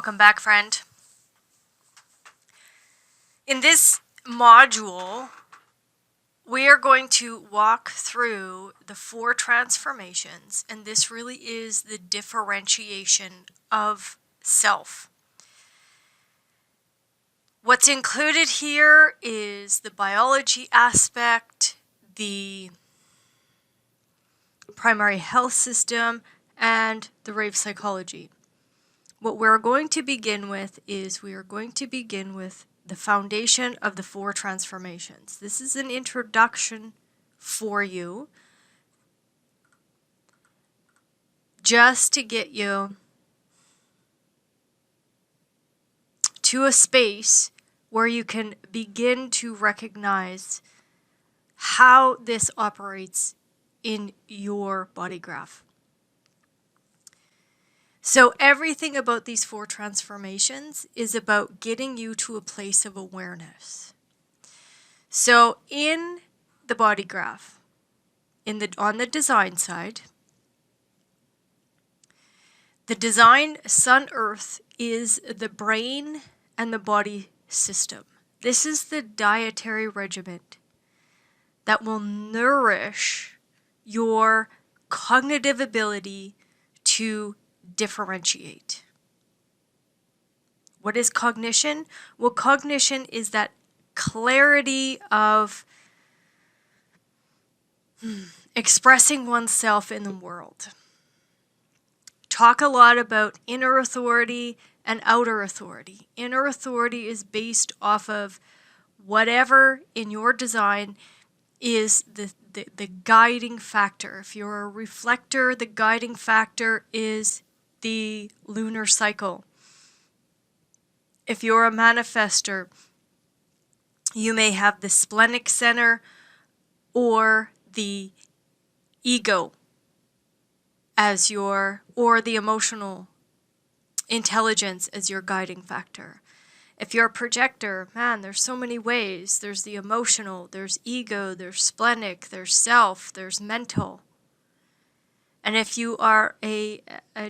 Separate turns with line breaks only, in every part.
Welcome back, friend. In this module, we are going to walk through the 4 transformations, and this really is the differentiation of self. What's included here is the biology aspect, the primary health system, and the Rave psychology. What we're going to begin with is the foundation of the 4 transformations. This is an introduction for you, just to get you to a space where you can begin to recognize how this operates in your body graph. So everything about these 4 transformations is about getting you to a place of awareness. So in the body graph, on the design side, the design Sun Earth is the brain and the body system. This is the dietary regimen that will nourish your cognitive ability to differentiate. What is cognition? Well, cognition is that clarity of expressing oneself in the world. Talk a lot about inner authority and outer authority. Inner authority is based off of whatever in your design is the guiding factor. If you're a reflector, the guiding factor is the lunar cycle. If you're a manifester, you may have the splenic center or the ego as or the emotional intelligence as your guiding factor. If you're a projector, man, there's so many ways. There's the emotional, there's ego, there's splenic, there's self, there's mental. And if you are a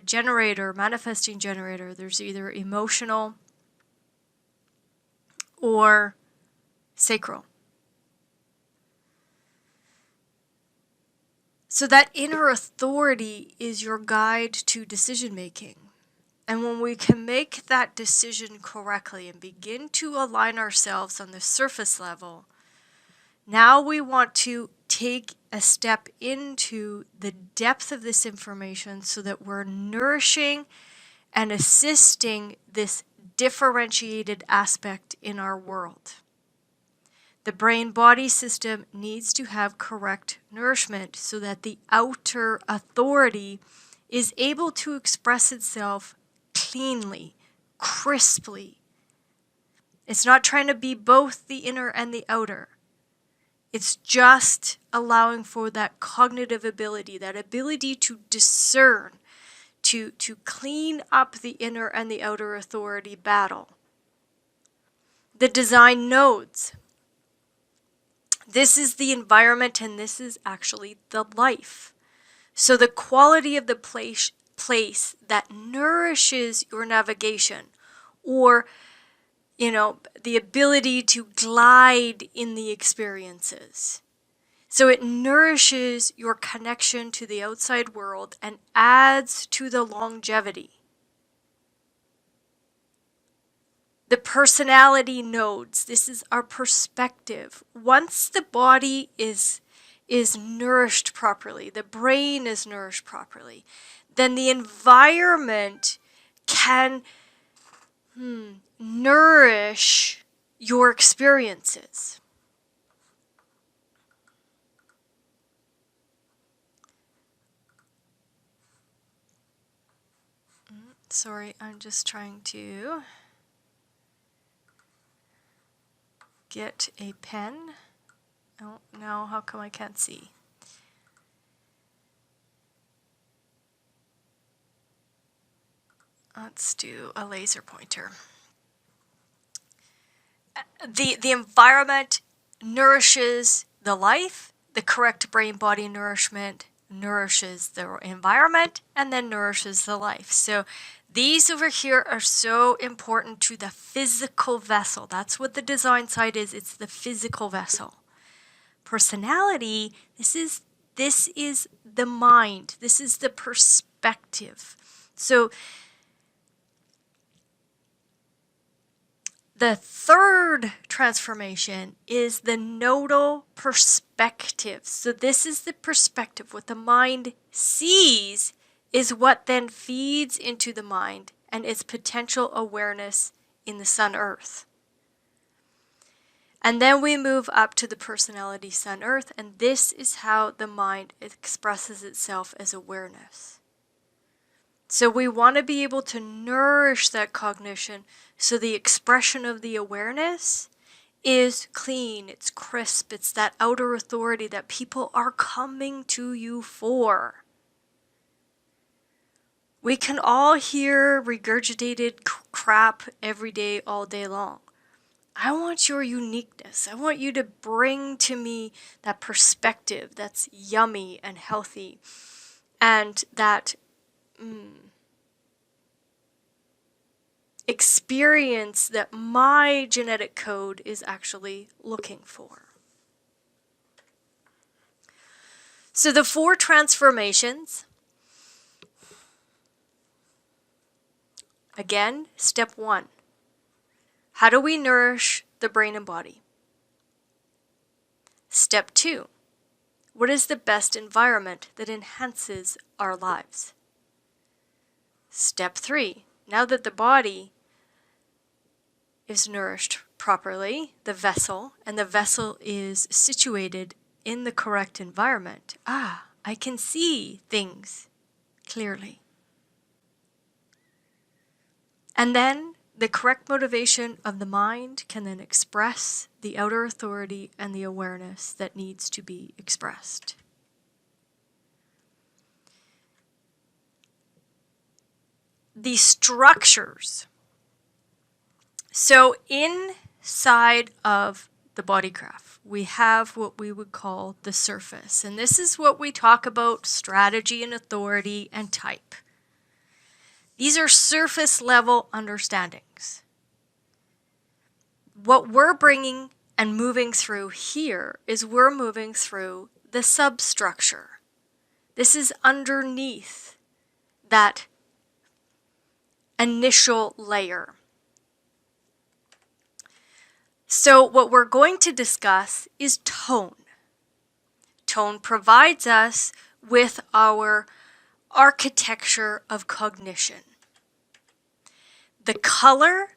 generator, manifesting generator, there's either emotional or sacral. So that inner authority is your guide to decision making. And when we can make that decision correctly and begin to align ourselves on the surface level, now we want to take a step into the depth of this information so that we're nourishing and assisting this differentiated aspect in our world. The brain-body system needs to have correct nourishment so that the outer authority is able to express itself cleanly, crisply. It's not trying to be both the inner and the outer. It's just allowing for that cognitive ability, that ability to discern, to clean up the inner and the outer authority battle. The design nodes. This is the environment and this is actually the life. So the quality of the place that nourishes your navigation, or the ability to glide in the experiences. So it nourishes your connection to the outside world and adds to the longevity. The personality nodes, this is our perspective. Once the body is nourished properly, the brain is nourished properly, then the environment can nourish your experiences. Sorry, I'm just trying to get a pen. Oh, no, how come I can't see? Let's do a laser pointer. The environment nourishes the life. The correct brain-body nourishment nourishes the environment and then nourishes the life. So These over here are so important to the physical vessel. That's what the design side is. It's the physical vessel. Personality, this is the mind. This is the perspective. So the third transformation is the nodal perspective. So this is the perspective. What the mind sees is what then feeds into the mind and its potential awareness in the sun-earth. And then we move up to the personality sun-earth, and this is how the mind expresses itself as awareness. So we want to be able to nourish that cognition so the expression of the awareness is clean, it's crisp, it's that outer authority that people are coming to you for. We can all hear regurgitated crap every day, all day long. I want your uniqueness. I want you to bring to me that perspective that's yummy and healthy and that experience that my genetic code is actually looking for. So the 4 transformations. Again, step 1. How do we nourish the brain and body? Step 2. What is the best environment that enhances our lives? Step 3. Now that the body is nourished properly, the vessel, and the vessel is situated in the correct environment, I can see things clearly. And then the correct motivation of the mind can then express the outer authority and the awareness that needs to be expressed. The structures. So inside of the body graph, we have what we would call the surface. And this is what we talk about: strategy and authority and type. These are surface level understandings. What we're bringing and moving through here is we're moving through the substructure. This is underneath that initial layer. So what we're going to discuss is tone. Tone provides us with our architecture of cognition. The color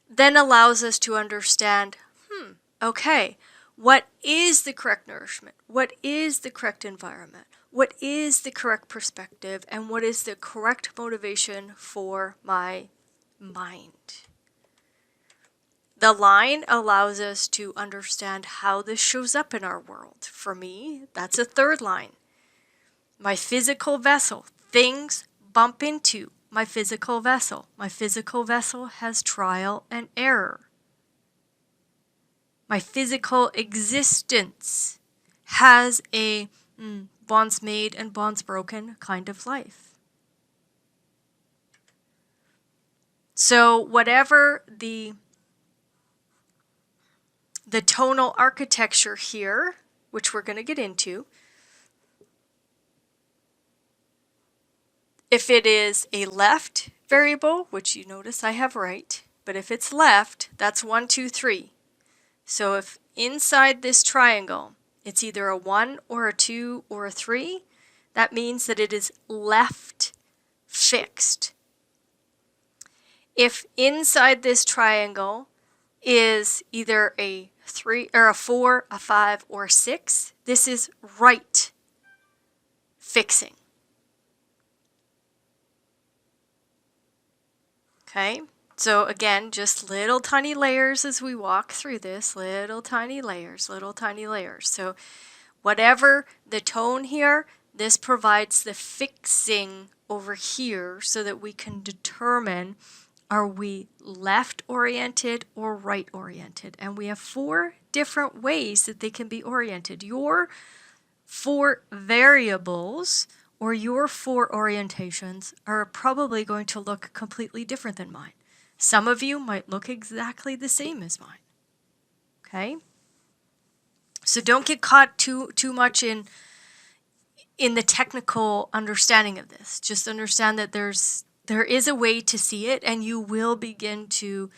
then allows us to understand, okay, what is the correct nourishment? What is the correct environment? What is the correct perspective? And what is the correct motivation for my mind? The line allows us to understand how this shows up in our world. For me, that's a third line. My physical vessel. Things bump into my physical vessel. My physical vessel has trial and error. My physical existence has a bonds made and bonds broken kind of life. So whatever the tonal architecture here, which we're going to get into, if it is a left variable, which you notice I have right, but if it's left, that's 1, 2, 3. So if inside this triangle, it's either a 1 or a 2 or a 3, that means that it is left fixed. If inside this triangle is either a 3 or a 4, a 5, or a 6, this is right fixing. Okay, so again, just little tiny layers as we walk through this, little tiny layers, little tiny layers. So whatever the tone here, this provides the fixing over here so that we can determine, are we left oriented or right oriented? And we have 4 different ways that they can be oriented. Your 4 variables or your 4 orientations are probably going to look completely different than mine. Some of you might look exactly the same as mine. Okay? So don't get caught too much in the technical understanding of this. Just understand that there is a way to see it, and you will begin to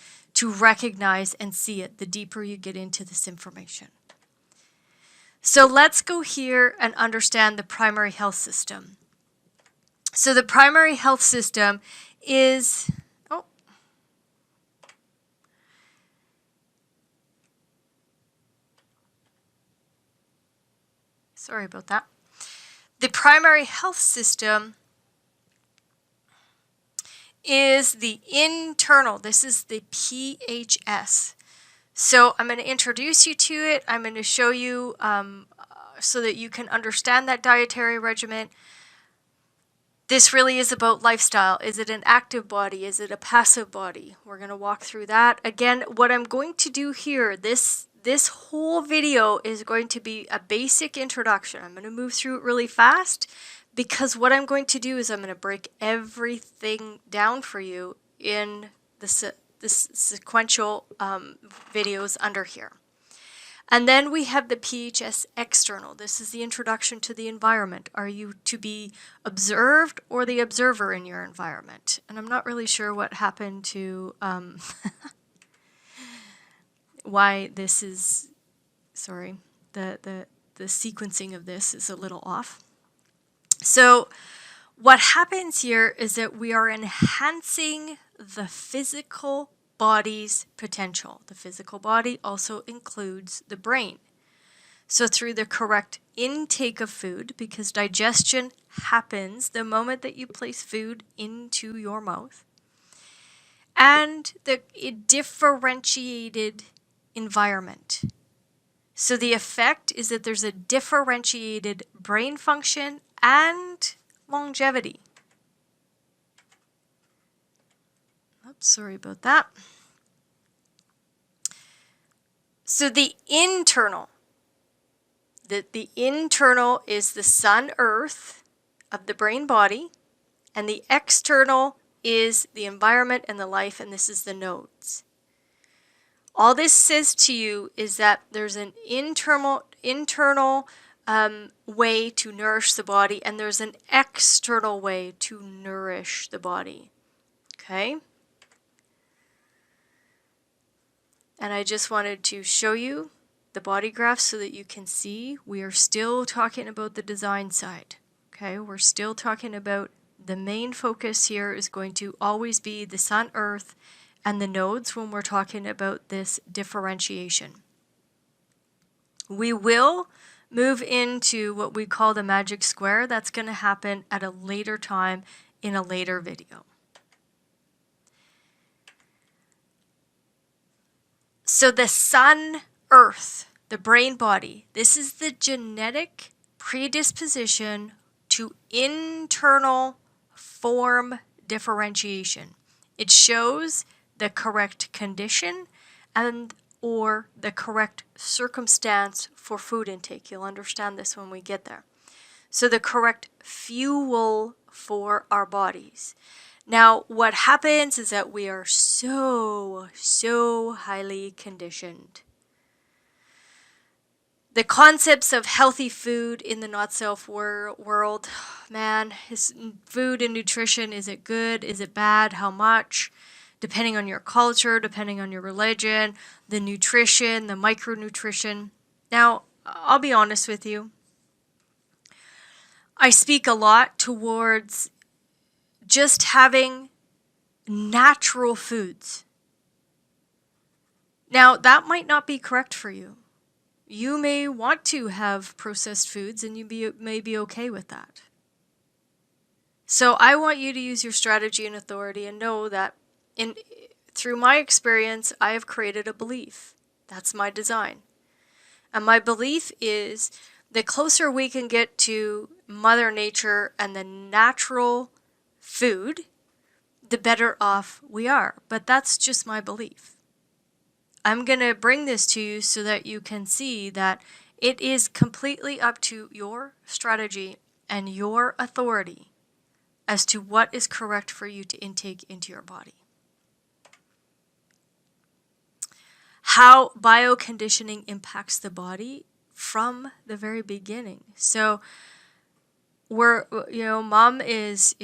recognize and see it the deeper you get into this information. So let's go here and understand the primary health system. So the primary health system is, sorry about that. The primary health system is the internal, this is the PHS. So I'm going to introduce you to it. I'm going to show you so that you can understand that dietary regimen. This really is about lifestyle. Is it an active body? Is it a passive body? We're going to walk through that. Again, what I'm going to do here, this whole video is going to be a basic introduction. I'm going to move through it really fast because what I'm going to do is I'm going to break everything down for you in this sequential videos under here. And then we have the PHS external. This is the introduction to the environment. Are you to be observed or the observer in your environment? And I'm not really sure what happened to why this is, sorry, the sequencing of this is a little off. So what happens here is that we are enhancing the physical body's potential. The physical body also includes the brain. So through the correct intake of food, because digestion happens the moment that you place food into your mouth, and the differentiated environment. So the effect is that there's a differentiated brain function and longevity. Oops, sorry about that. So the internal is the sun, earth of the brain body, and the external is the environment and the life, and this is the nodes. All this says to you is that there's an internal way to nourish the body, and there's an external way to nourish the body. Okay? And I just wanted to show you the body graph so that you can see we are still talking about the design side. Okay, we're still talking about the main focus here is going to always be the sun, earth, and the nodes when we're talking about this differentiation. We will move into what we call the magic square. That's going to happen at a later time in a later video. So the sun, earth, the brain body, this is the genetic predisposition to internal form differentiation. It shows the correct condition and or the correct circumstance for food intake. You'll understand this when we get there. So the correct fuel for our bodies. Now, what happens is that we are so highly conditioned. The concepts of healthy food in the not-self world, man, is food and nutrition, is it good? Is it bad? How much? Depending on your culture, depending on your religion, the nutrition, the micronutrition. Now, I'll be honest with you. I speak a lot towards just having natural foods. Now, that might not be correct for you. You may want to have processed foods and you may be okay with that. So I want you to use your strategy and authority and know that through my experience, I have created a belief. That's my design. And my belief is the closer we can get to Mother Nature and the natural food, the better off we are. But that's just my belief. I'm going to bring this to you so that you can see that it is completely up to your strategy and your authority as to what is correct for you to intake into your body. How bioconditioning impacts the body from the very beginning. So mom is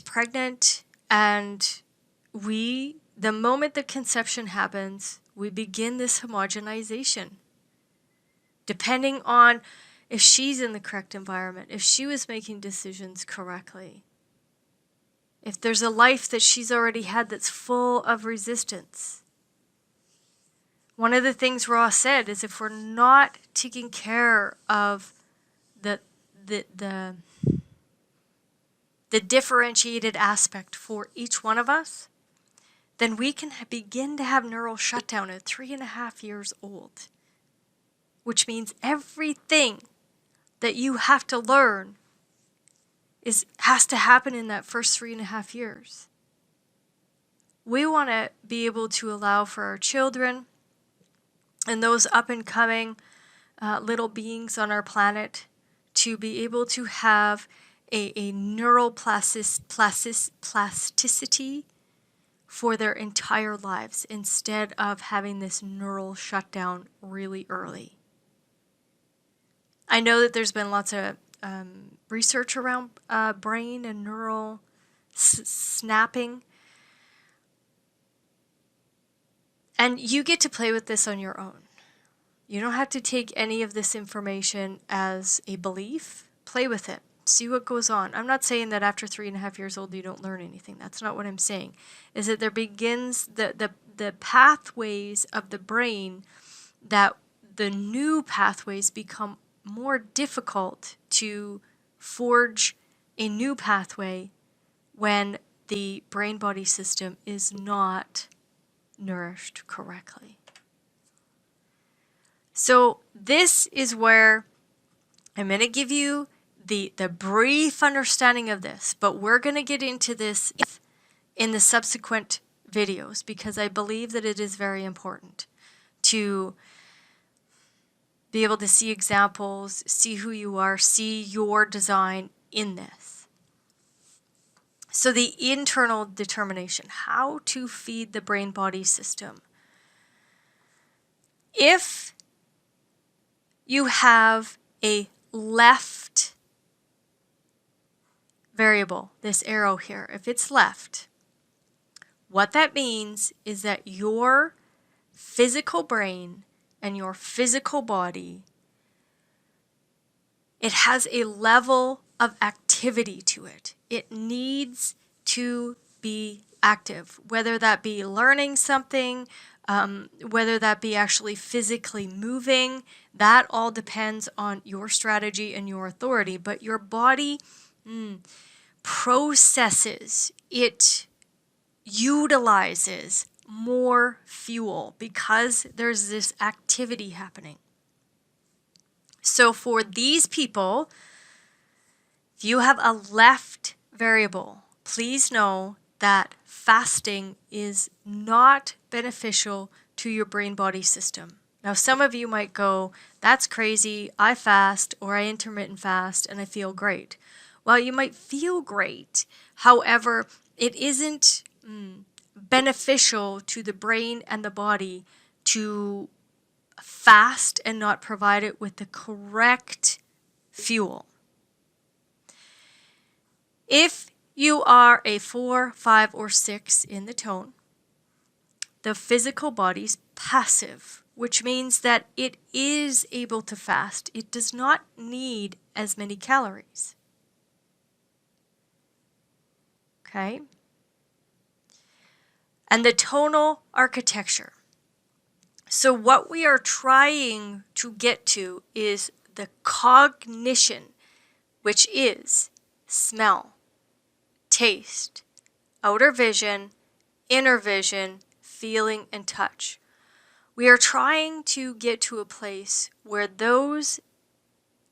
pregnant, and the moment the conception happens, we begin this homogenization. Depending on if she's in the correct environment, if she was making decisions correctly, if there's a life that she's already had that's full of resistance. One of the things Ross said is if we're not taking care of the differentiated aspect for each one of us, then we can begin to have neural shutdown at 3.5 years old, which means everything that you have to learn has to happen in that first 3.5 years. We want to be able to allow for our children and those up and coming little beings on our planet to be able to have a neural plasticity for their entire lives instead of having this neural shutdown really early. I know that there's been lots of research around brain and neural snapping. And you get to play with this on your own. You don't have to take any of this information as a belief. Play with it. See what goes on. I'm not saying that after 3.5 years old you don't learn anything. That's not what I'm saying. Is that there begins the pathways of the brain, that the new pathways become more difficult to forge a new pathway when the brain-body system is not nourished correctly. So this is where I'm going to give you the brief understanding of this, but we're going to get into this in the subsequent videos because I believe that it is very important to be able to see examples, see who you are, see your design in this. So the internal determination, how to feed the brain-body system. If you have a left variable, this arrow here, if it's left, what that means is that your physical brain and your physical body, it has a level of activity to it. It needs to be active, whether that be learning something, whether that be actually physically moving. That all depends on your strategy and your authority, but your body processes, it utilizes more fuel because there's this activity happening. So for these people, if you have a left variable, please know that fasting is not beneficial to your brain-body system. Now, some of you might go, that's crazy, I fast or I intermittent fast and I feel great. Well, you might feel great. However, it isn't beneficial to the brain and the body to fast and not provide it with the correct fuel. If you are a 4, 5, or 6 in the tone, the physical body's passive, which means that it is able to fast. It does not need as many calories. Okay? And the tonal architecture. So what we are trying to get to is the cognition, which is smell, taste, outer vision, inner vision, feeling, and touch. We are trying to get to a place where those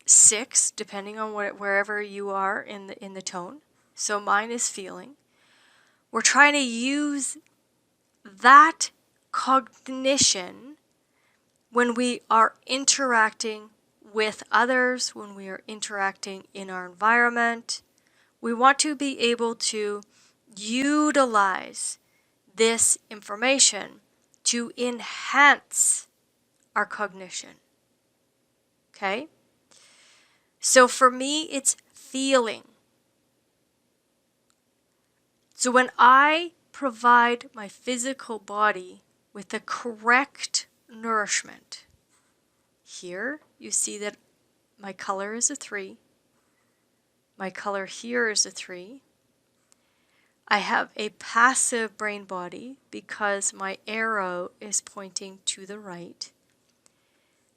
6, depending on wherever you are in the tone, so mine is feeling, we're trying to use that cognition when we are interacting with others, when we are interacting in our environment. We want to be able to utilize this information to enhance our cognition. Okay? So for me, it's feeling. So when I provide my physical body with the correct nourishment, here you see that my color is a 3. My color here is a 3. I have a passive brain body because my arrow is pointing to the right.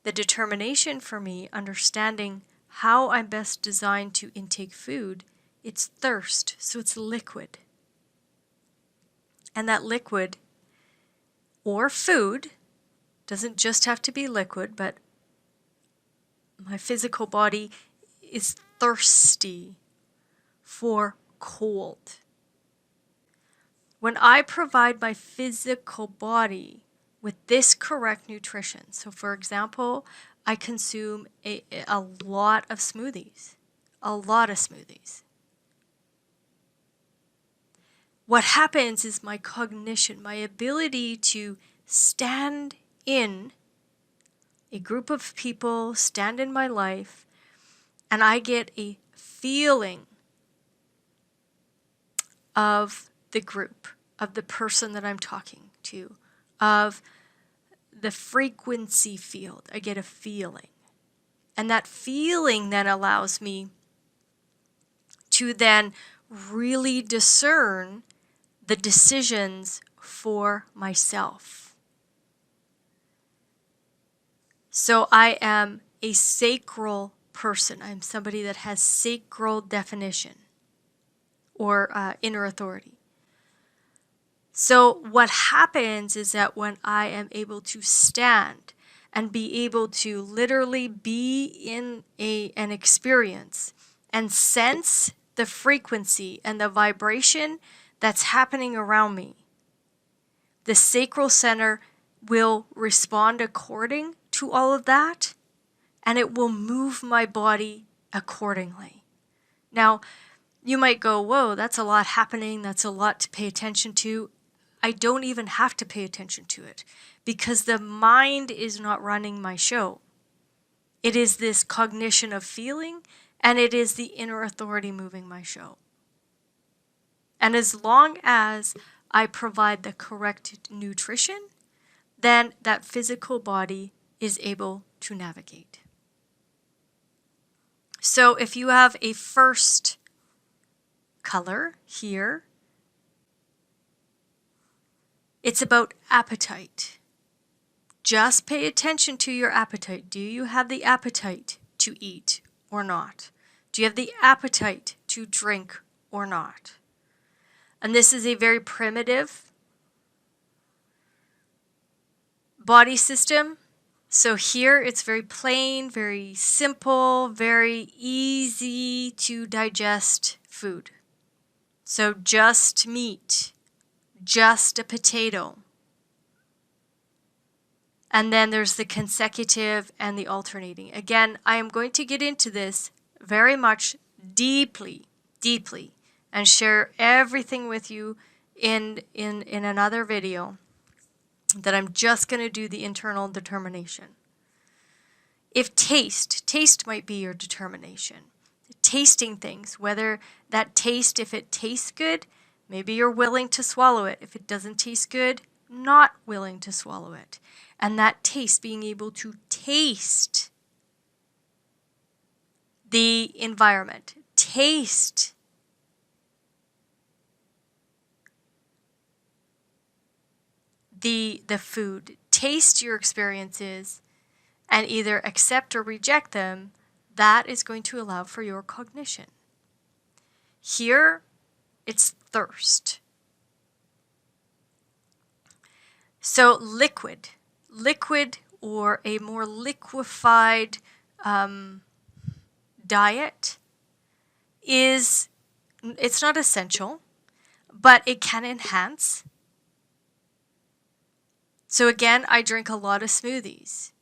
The determination for me, understanding how I'm best designed to intake food, it's thirst, so it's liquid. And that liquid or food doesn't just have to be liquid, but my physical body is thirsty for cold. When I provide my physical body with this correct nutrition, so for example, I consume a lot of smoothies, What happens is my cognition, my ability to stand in a group of people, stand in my life, and I get a feeling of the group, of the person that I'm talking to, of the frequency field. I get a feeling. And that feeling then allows me to then really discern the decisions for myself. So I am a sacral person. I'm somebody that has sacral definition or inner authority. So what happens is that when I am able to stand and be able to literally be in an experience and sense the frequency and the vibration that's happening around me, the sacral center will respond according to all of that, and it will move my body accordingly. Now, you might go, whoa, that's a lot happening. That's a lot to pay attention to. I don't even have to pay attention to it because the mind is not running my show. It is this cognition of feeling, and it is the inner authority moving my show. And as long as I provide the correct nutrition, then that physical body is able to navigate. So if you have a first color here, it's about appetite. Just pay attention to your appetite. Do you have the appetite to eat or not? Do you have the appetite to drink or not? And this is a very primitive body system. So here it's very plain, very simple, very easy to digest food. So just meat, just a potato. And then there's the consecutive and the alternating. Again, I am going to get into this very much deeply, and share everything with you in another video that I'm just going to do the internal determination. If taste might be your determination. Tasting things, whether that taste, if it tastes good, maybe you're willing to swallow it. If it doesn't taste good, not willing to swallow it. And that taste, being able to taste the environment, taste the food, taste your experiences, and either accept or reject them, that is going to allow for your cognition. Here, it's thirst. So liquid or a more liquefied diet it's not essential, but it can enhance. So again, I drink a lot of smoothies.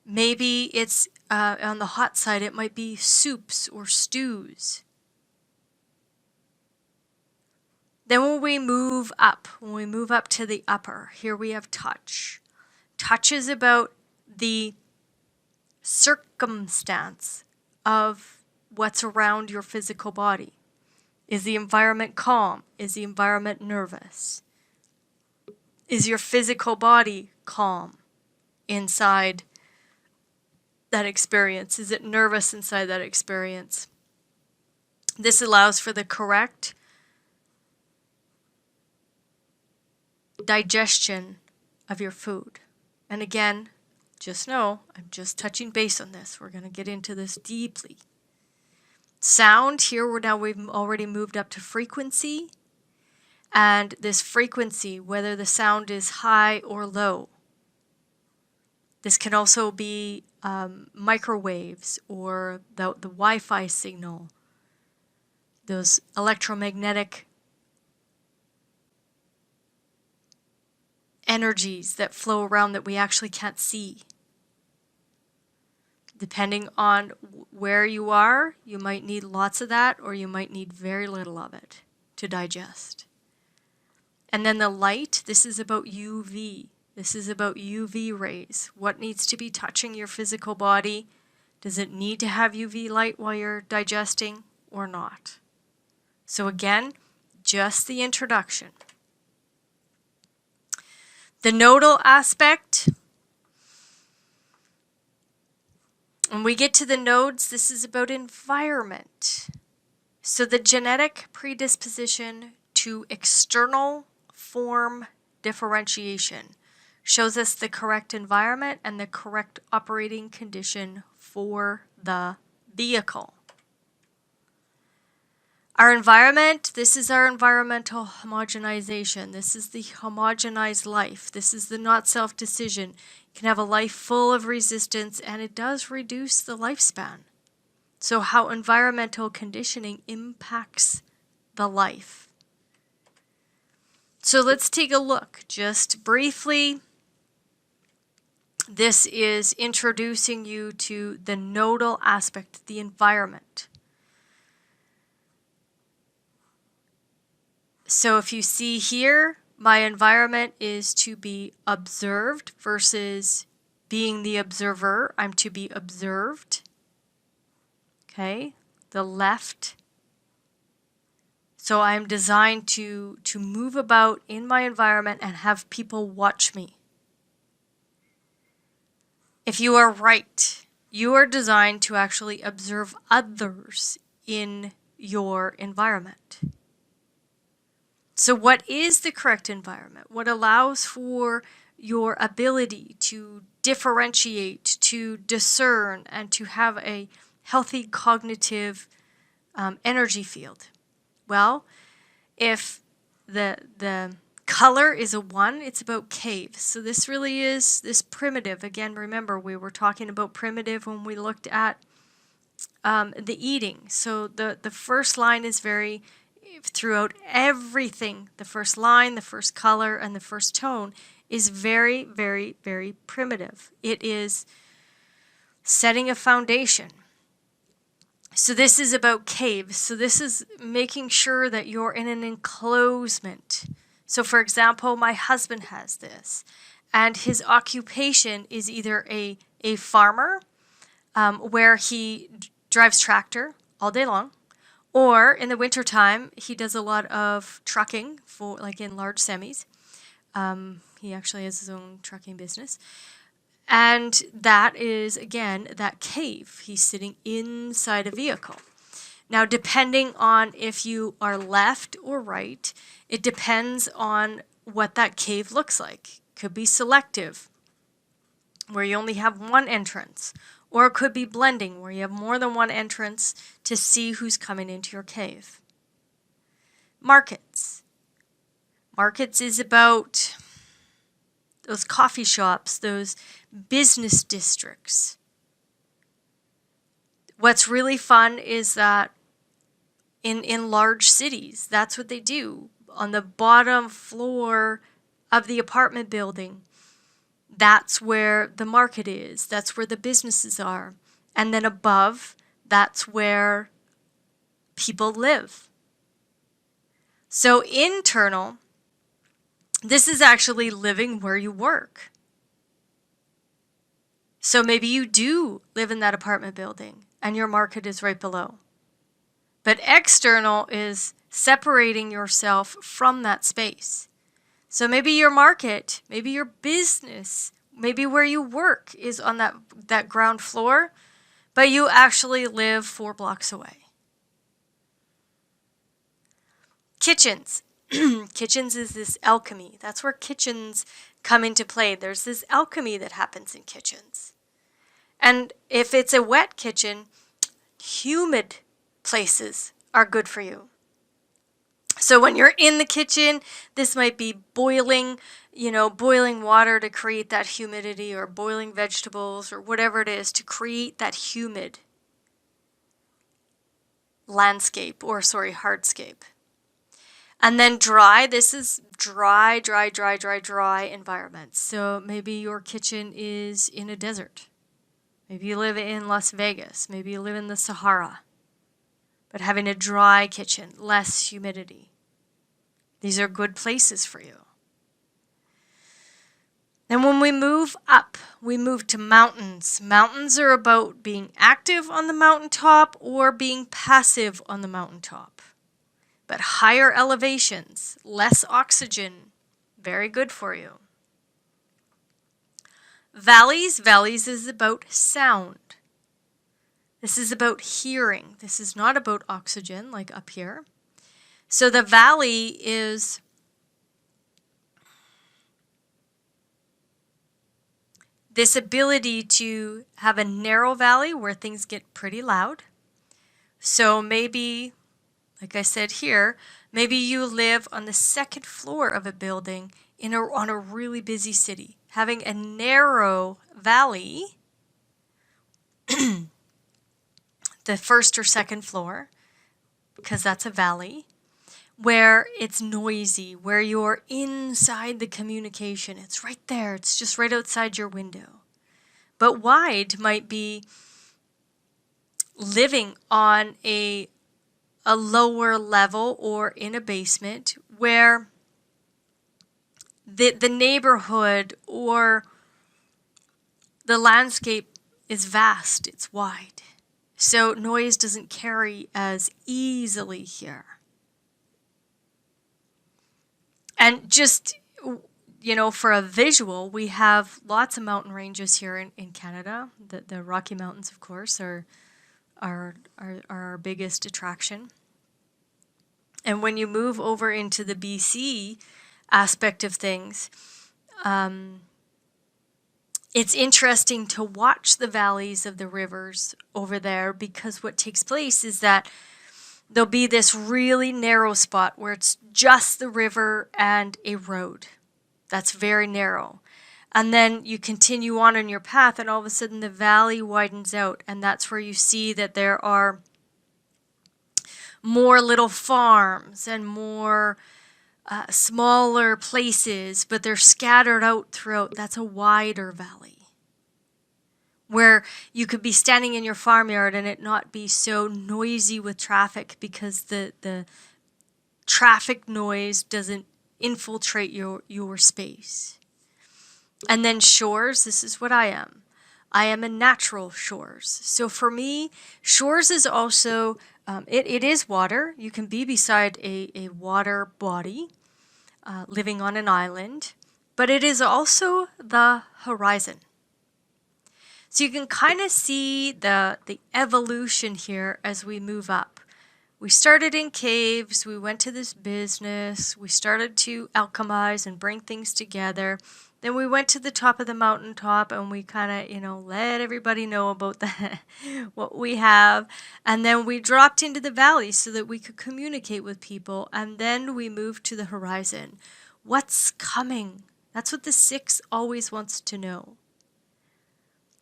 Maybe it's on the hot side, it might be soups or stews. Then when we move up to the upper, here we have touch. Touch is about the circumstance of what's around your physical body. Is the environment calm? Is the environment nervous? Is your physical body calm inside that experience? Is it nervous inside that experience? This allows for the correct digestion of your food. And again, just know, I'm just touching base on this. We're going to get into this deeply. Sound, here we've already moved up to frequency. And this frequency, whether the sound is high or low. This can also be microwaves or the Wi-Fi signal. Those electromagnetic energies that flow around that we actually can't see. Depending on where you are, you might need lots of that or you might need very little of it to digest. And then the light, this is about UV. This is about UV rays. What needs to be touching your physical body? Does it need to have UV light while you're digesting or not? So again, just the introduction. The nodal aspect, when we get to the nodes, this is about environment. So the genetic predisposition to external form differentiation shows us the correct environment and the correct operating condition for the vehicle. Our environment, this is our environmental homogenization. This is the homogenized life. This is the not self-decision. You can have a life full of resistance and it does reduce the lifespan. So how environmental conditioning impacts the life. So let's take a look just briefly. This is introducing you to the nodal aspect, the environment. So if you see here, my environment is to be observed versus being the observer. I'm to be observed. Okay, the left. So I'm designed to move about in my environment and have people watch me. If you are right, you are designed to actually observe others in your environment. So what is the correct environment? What allows for your ability to differentiate, to discern, and to have a healthy cognitive energy field? Well, if the color is a 1, it's about caves. So this really is this primitive. Again, remember, we were talking about primitive when we looked at the eating. So the first line is very, throughout everything, the first line, the first color, and the first tone is very, very, very primitive. It is setting a foundation. So this is about caves. So this is making sure that you're in an enclosement. So for example, my husband has this, and his occupation is either a farmer, where he drives tractor all day long, or in the wintertime, he does a lot of trucking for, like in large semis. He actually has his own trucking business. And that is, again, that cave. He's sitting inside a vehicle. Now, depending on if you are left or right, it depends on what that cave looks like. Could be selective, where you only have one entrance. Or it could be blending, where you have more than one entrance to see who's coming into your cave. Markets. Markets is about those coffee shops, those business districts. What's really fun is that in large cities, that's what they do. On the bottom floor of the apartment building, that's where the market is. That's where the businesses are. And then above, that's where people live. So internal, this is actually living where you work. So maybe you do live in that apartment building and your market is right below. But external is separating yourself from that space. So maybe your market, maybe your business, maybe where you work is on that ground floor, but you actually live 4 blocks away. Kitchens. Kitchens is this alchemy. That's where kitchens come into play. There's this alchemy that happens in kitchens. And if it's a wet kitchen, humid places are good for you. So when you're in the kitchen, this might be boiling water to create that humidity, or boiling vegetables, or whatever it is to create that humid hardscape. And then dry, this is dry environments. So maybe your kitchen is in a desert. Maybe you live in Las Vegas. Maybe you live in the Sahara. But having a dry kitchen, less humidity. These are good places for you. And when we move up, we move to mountains. Mountains are about being active on the mountaintop or being passive on the mountaintop. But higher elevations, less oxygen, very good for you. Valleys is about sound. This is about hearing. This is not about oxygen like up here. So the valley is this ability to have a narrow valley where things get pretty loud. So maybe, like I said here, maybe you live on the 2nd floor of a building on a really busy city. Having a narrow valley, the 1st or 2nd floor, because that's a valley, where it's noisy, where you're inside the communication. It's right there. It's just right outside your window. But wide might be living on a lower level or in a basement where the neighborhood or the landscape is vast. It's wide. So noise doesn't carry as easily here. And just, for a visual, we have lots of mountain ranges here in Canada. The Rocky Mountains, of course, are our biggest attraction. And when you move over into the BC aspect of things, it's interesting to watch the valleys of the rivers over there, because what takes place is that there'll be this really narrow spot where it's just the river and a road. That's very narrow. And then you continue on your path, and all of a sudden the valley widens out, and that's where you see that there are more little farms and more smaller places, but they're scattered out throughout. That's a wider valley, where you could be standing in your farmyard and it not be so noisy with traffic, because the traffic noise doesn't infiltrate your space. And then shores, this is what I am. I am a natural shores. So for me, shores is also, it is water. You can be beside a water body, living on an island, but it is also the horizon. So you can kind of see the evolution here as we move up. We started in caves, we went to this business, we started to alchemize and bring things together. Then we went to the top of the mountaintop and we kind of, let everybody know about what we have. And then we dropped into the valley so that we could communicate with people. And then we moved to the horizon. What's coming? That's what the 6 always wants to know.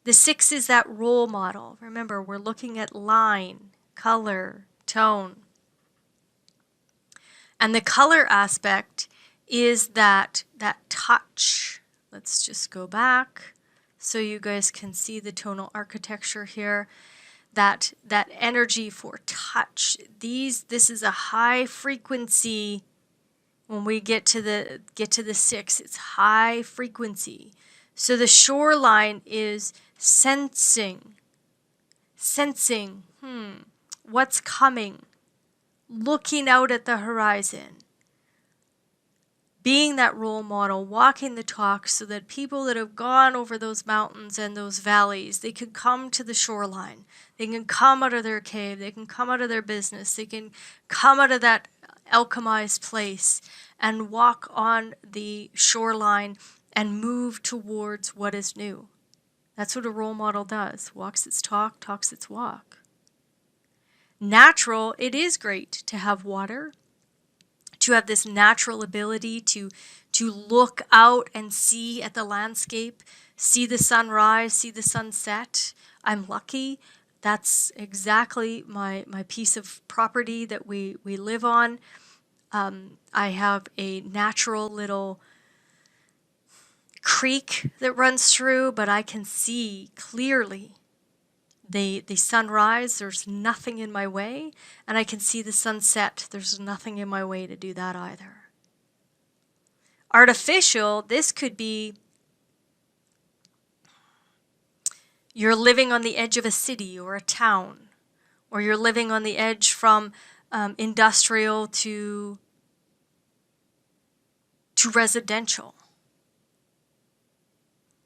The 6 is that role model. Remember, we're looking at line, color, tone. And the color aspect is that touch Let's just go back so you guys can see the tonal architecture here. That energy for touch. This is a high frequency. When we get to the 6, it's high frequency. So the shoreline is sensing what's coming, looking out at the horizon, being that role model, walking the talk so that people that have gone over those mountains and those valleys, they can come to the shoreline. They can come out of their cave. They can come out of their business. They can come out of that alchemized place and walk on the shoreline and move towards what is new. That's what a role model does. Walks its talk, talks its walk. Natural, it is great to have water, to have this natural ability to look out and see at the landscape, see the sunrise, see the sunset. I'm lucky. That's exactly my piece of property that we live on. I have a natural little creek that runs through, but I can see clearly the sunrise. There's nothing in my way, and I can see the sunset. There's nothing in my way to do that either. Artificial, this could be you're living on the edge of a city or a town, or you're living on the edge from industrial to residential.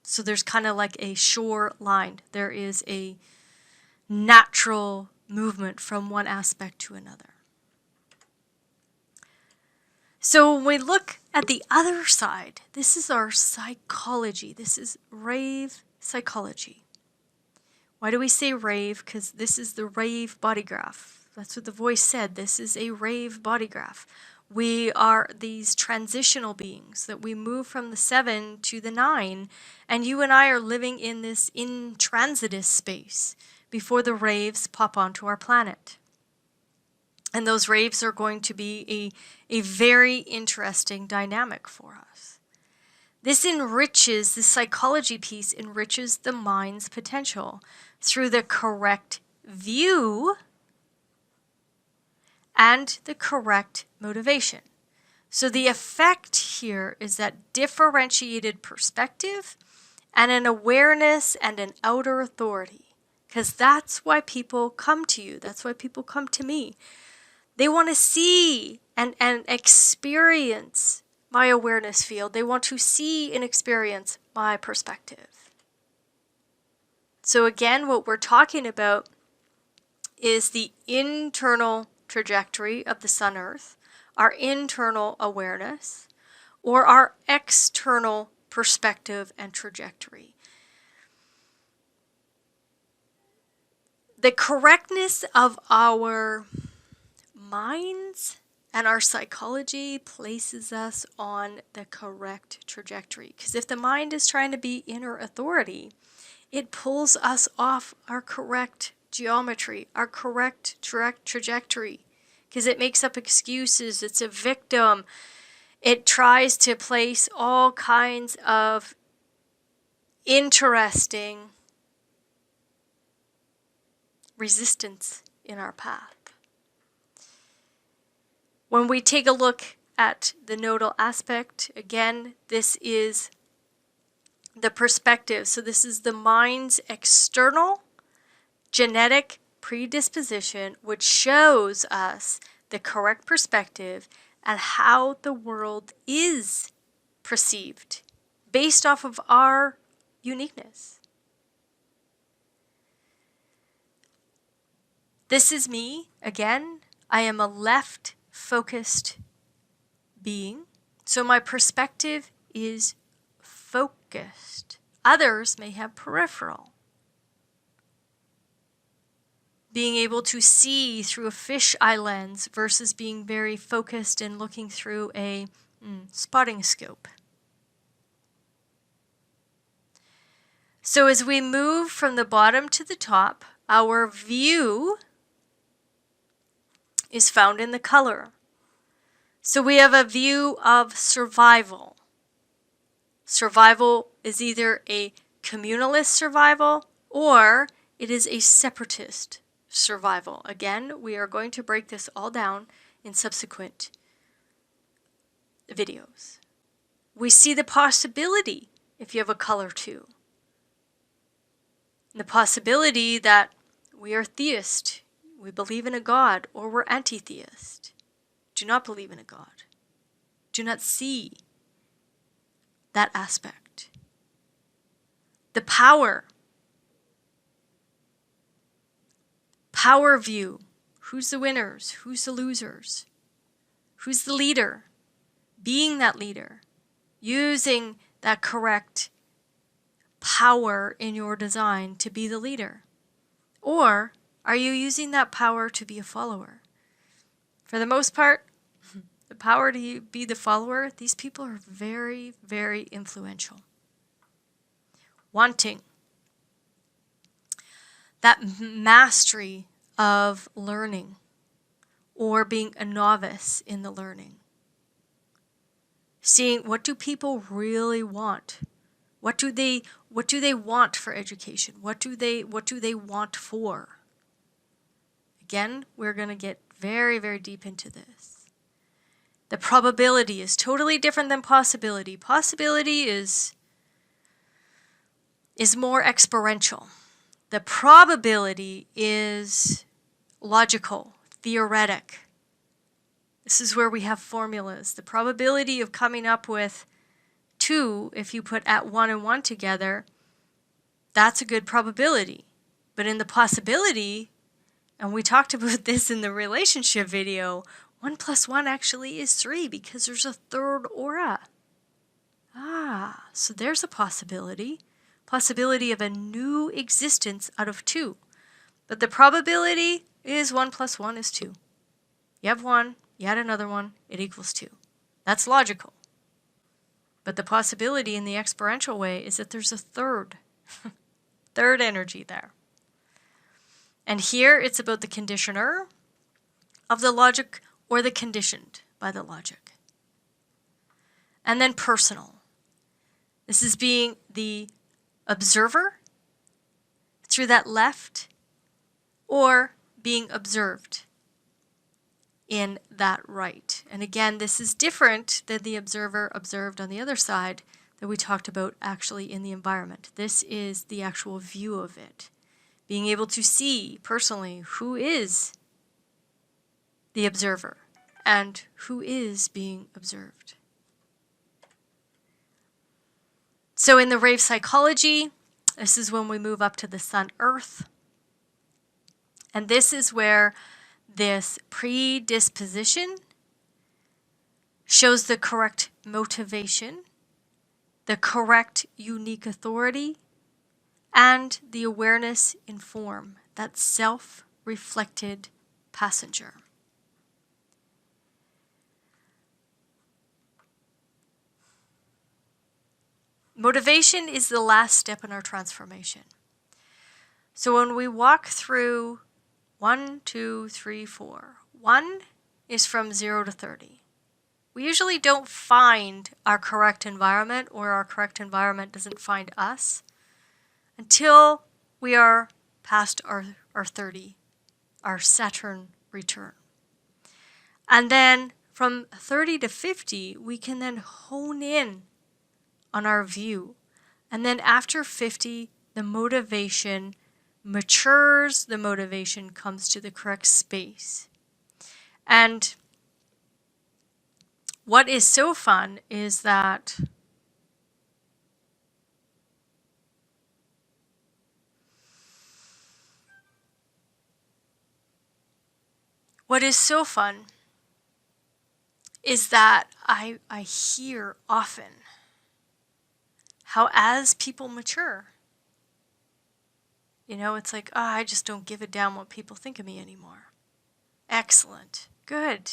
So there's kind of like a shore line. There is a natural movement from one aspect to another. So when we look at the other side, this is our psychology. This is Rave psychology. Why do we say Rave? Because this is the Rave body graph. That's what the voice said. This is a Rave body graph. We are these transitional beings that we move from the 7 to the 9, and you and I are living in this intransitus space before the raves pop onto our planet. And those raves are going to be a very interesting dynamic for us. This psychology piece enriches the mind's potential through the correct view and the correct motivation. So the effect here is that differentiated perspective and an awareness and an outer authority. Because that's why people come to you. That's why people come to me. They want to see and experience my awareness field. They want to see and experience my perspective. So again, what we're talking about is the internal trajectory of the Sun-Earth, our internal awareness, or our external perspective and trajectory. The correctness of our minds and our psychology places us on the correct trajectory. Because if the mind is trying to be inner authority, it pulls us off our correct geometry, our correct trajectory, because it makes up excuses. It's a victim. It tries to place all kinds of interesting resistance in our path. When we take a look at the nodal aspect, again, this is the perspective. So this is the mind's external genetic predisposition, which shows us the correct perspective and how the world is perceived based off of our uniqueness. This is me. Again, I am a left-focused being, so my perspective is focused. Others may have peripheral. Being able to see through a fisheye lens versus being very focused and looking through a spotting scope. So as we move from the bottom to the top, our view is found in the color. So we have a view of survival. Survival is either a communalist survival or it is a separatist survival. Again, we are going to break this all down in subsequent videos. We see the possibility, if you have a color too, the possibility that we are theist, we believe in a God, or we're anti-theist, do not believe in a God, do not see that aspect. The power view, who's the winners, who's the losers, who's the leader, being that leader, using that correct power in your design to be the leader? Or are you using that power to be a follower? For the most part, the power to be the follower, these people are very, very influential. Wanting that mastery of learning or being a novice in the learning. Seeing what do people really want? What do they want for education? What do they want for? Again, we're going to get very, very deep into this. The probability is totally different than possibility. Possibility is more experiential. The probability is logical, theoretic. This is where we have formulas. The probability of coming up with 2, if you put at 1 and 1 together, that's a good probability. But in the possibility, and we talked about this in the relationship video, 1 plus 1 actually is 3 because there's a third aura. So there's a possibility. Possibility of a new existence out of 2. But the probability is 1 plus 1 is 2. You have 1, you add another 1, it equals 2. That's logical. But the possibility in the experiential way is that there's a third energy there. And here it's about the conditioner of the logic or the conditioned by the logic. And then personal. This is being the observer through that left or being observed in that right. And again, this is different than the observer observed on the other side that we talked about actually in the environment. This is the actual view of it. Being able to see personally who is the observer and who is being observed. So in the Rave psychology, this is when we move up to the Sun-Earth. And this is where this predisposition shows the correct motivation, the correct unique authority, and the awareness in form, that self-reflected passenger. Motivation is the last step in our transformation. So when we walk through 1, 2, 3, 4, 1 is from 0 to 30. We usually don't find our correct environment, or our correct environment doesn't find us, until we are past our 30, our Saturn return. And then from 30 to 50, we can then hone in on our view. And then after 50, the motivation matures, the motivation comes to the correct space. And what is so fun is that I hear often how as people mature, it's like, I just don't give a damn what people think of me anymore. Excellent. Good.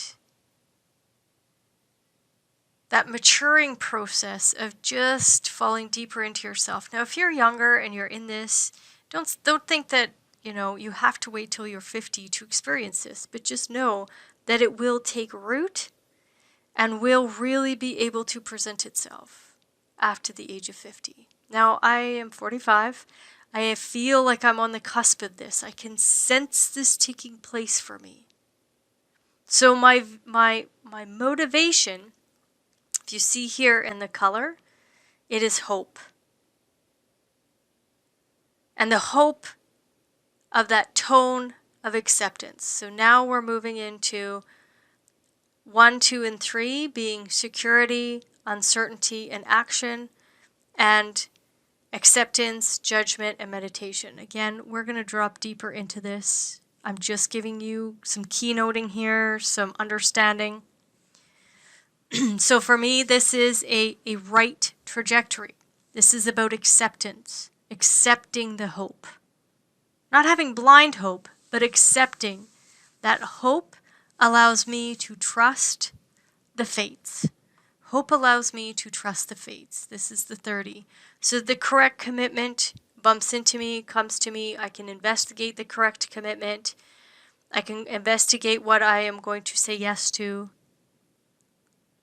That maturing process of just falling deeper into yourself. Now, if you're younger and you're in this, don't think that, you have to wait till you're 50 to experience this, but just know that it will take root and will really be able to present itself after the age of 50. Now, I am 45. I feel like I'm on the cusp of this. I can sense this taking place for me. So my motivation, if you see here in the color, it is hope. And the hope of that tone of acceptance. So now we're moving into 1, 2, and 3 being security, uncertainty, and action, and acceptance, judgment, and meditation. Again, we're going to drop deeper into this. I'm just giving you some keynoting here, some understanding. So for me, this is a right trajectory. This is about acceptance, accepting the hope. Not having blind hope, but accepting that hope allows me to trust the fates. Hope allows me to trust the fates. This is the 30. So the correct commitment bumps into me, comes to me. I can investigate the correct commitment. I can investigate what I am going to say yes to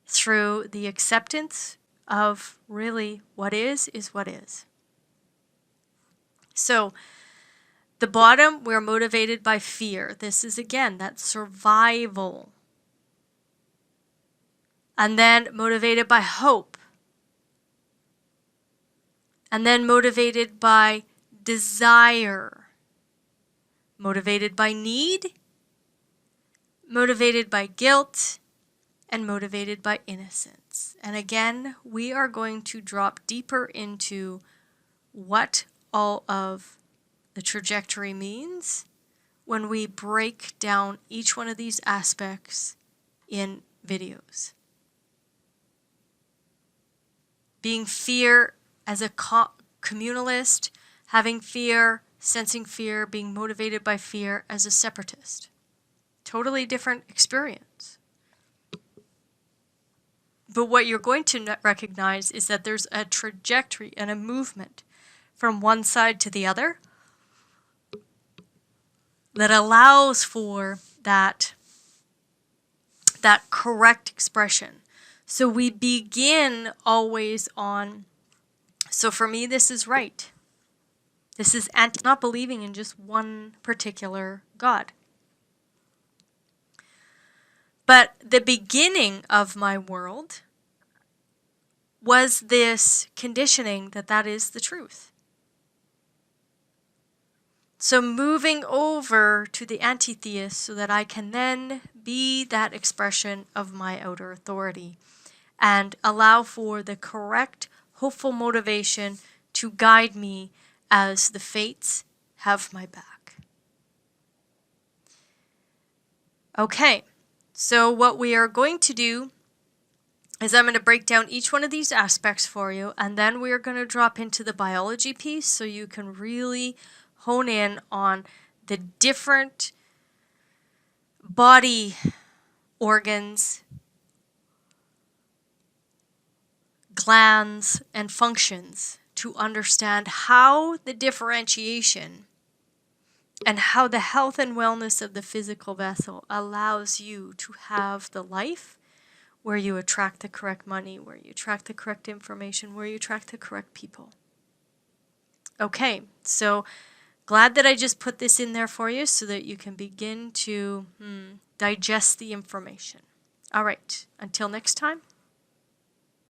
through the acceptance of really what is what is. So the bottom, we're motivated by fear. This is, again, that survival. And then motivated by hope. And then motivated by desire. Motivated by need. Motivated by guilt. And motivated by innocence. And again, we are going to drop deeper into what all of the trajectory means when we break down each one of these aspects in videos. Being fear as a communalist, having fear, sensing fear, being motivated by fear as a separatist. Totally different experience. But what you're going to recognize is that there's a trajectory and a movement from one side to the other that allows for that correct expression. So we begin always on, so for me this is right. This is not believing in just one particular God. But the beginning of my world was this conditioning that is the truth. So moving over to the anti-theist so that I can then be that expression of my outer authority and allow for the correct, hopeful motivation to guide me as the fates have my back. Okay, so what we are going to do is I'm going to break down each one of these aspects for you, and then we are going to drop into the biology piece so you can really hone in on the different body organs, glands, and functions to understand how the differentiation and how the health and wellness of the physical vessel allows you to have the life where you attract the correct money, where you attract the correct information, where you attract the correct people. Okay, so glad that I just put this in there for you so that you can begin to digest the information. All right, until next time.